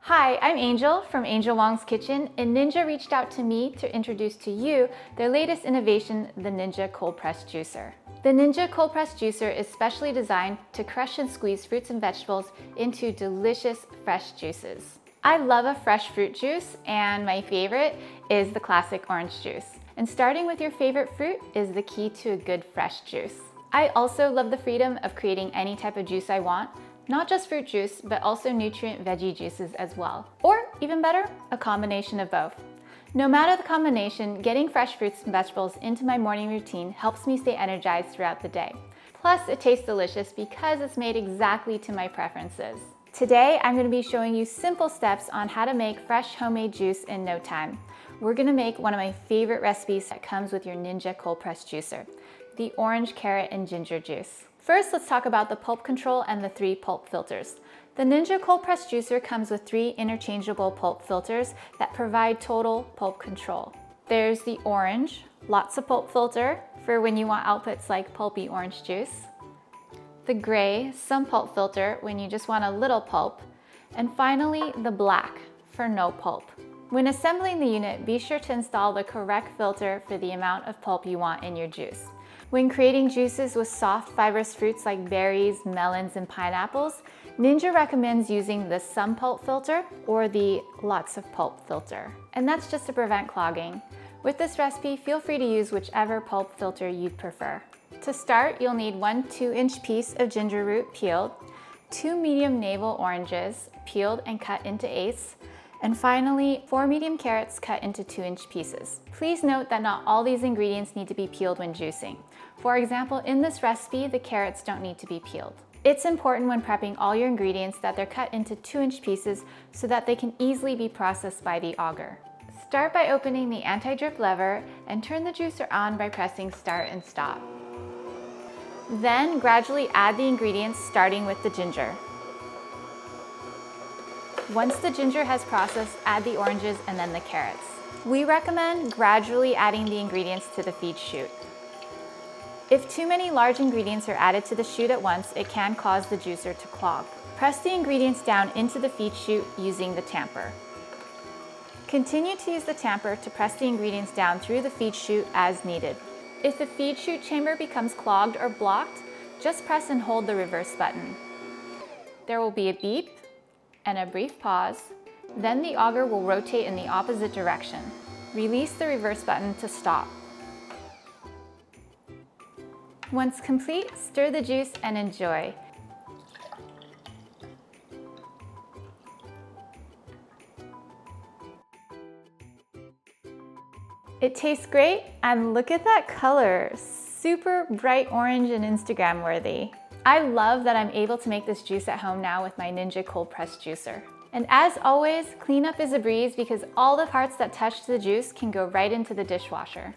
Hi, I'm Angel from Angel Wong's Kitchen, and Ninja reached out to me to introduce to you their latest innovation, the Ninja Cold Press Juicer. The Ninja Cold Press Juicer is specially designed to crush and squeeze fruits and vegetables into delicious fresh juices. I love a fresh fruit juice, and my favorite is the classic orange juice. And starting with your favorite fruit is the key to a good fresh juice. I also love the freedom of creating any type of juice I want, not just fruit juice, but also nutrient veggie juices as well. Or even better, a combination of both. No matter the combination, getting fresh fruits and vegetables into my morning routine helps me stay energized throughout the day. Plus, it tastes delicious because it's made exactly to my preferences. Today, I'm going to be showing you simple steps on how to make fresh homemade juice in no time. We're going to make one of my favorite recipes that comes with your Ninja Cold Press Juicer, the orange, carrot, and ginger juice. First, let's talk about the pulp control and the 3 pulp filters. The Ninja Cold Press Juicer comes with 3 interchangeable pulp filters that provide total pulp control. There's the orange, lots of pulp filter for when you want outputs like pulpy orange juice. The gray, some pulp filter when you just want a little pulp. And finally, the black for no pulp. When assembling the unit, be sure to install the correct filter for the amount of pulp you want in your juice. When creating juices with soft fibrous fruits like berries, melons, and pineapples, Ninja recommends using the some pulp filter or the lots of pulp filter. And that's just to prevent clogging. With this recipe, feel free to use whichever pulp filter you'd prefer. To start, you'll need 1 2-inch piece of ginger root peeled, 2 medium navel oranges peeled and cut into eighths, and finally, 4 medium carrots cut into 2-inch pieces. Please note that not all these ingredients need to be peeled when juicing. For example, in this recipe, the carrots don't need to be peeled. It's important when prepping all your ingredients that they're cut into 2-inch pieces so that they can easily be processed by the auger. Start by opening the anti-drip lever and turn the juicer on by pressing start and stop. Then gradually add the ingredients starting with the ginger. Once the ginger has processed, add the oranges and then the carrots. We recommend gradually adding the ingredients to the feed chute. If too many large ingredients are added to the chute at once, it can cause the juicer to clog. Press the ingredients down into the feed chute using the tamper. Continue to use the tamper to press the ingredients down through the feed chute as needed. If the feed chute chamber becomes clogged or blocked, just press and hold the reverse button. There will be a beep and a brief pause, then the auger will rotate in the opposite direction. Release the reverse button to stop. Once complete, stir the juice and enjoy. It tastes great, and look at that color, super bright orange and Instagram worthy. I love that I'm able to make this juice at home now with my Ninja Cold Press Juicer. And as always, cleanup is a breeze because all the parts that touch the juice can go right into the dishwasher.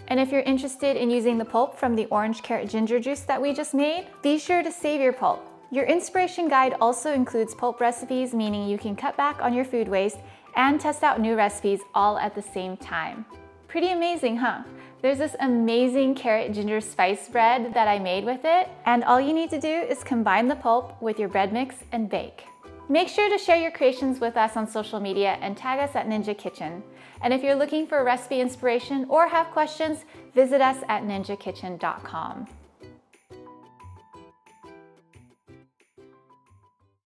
And if you're interested in using the pulp from the orange carrot ginger juice that we just made, be sure to save your pulp. Your inspiration guide also includes pulp recipes, meaning you can cut back on your food waste and test out new recipes all at the same time. Pretty amazing, huh? There's this amazing carrot ginger spice bread that I made with it, and all you need to do is combine the pulp with your bread mix and bake. Make sure to share your creations with us on social media and tag us at Ninja Kitchen. And if you're looking for recipe inspiration or have questions, visit us at ninjakitchen.com.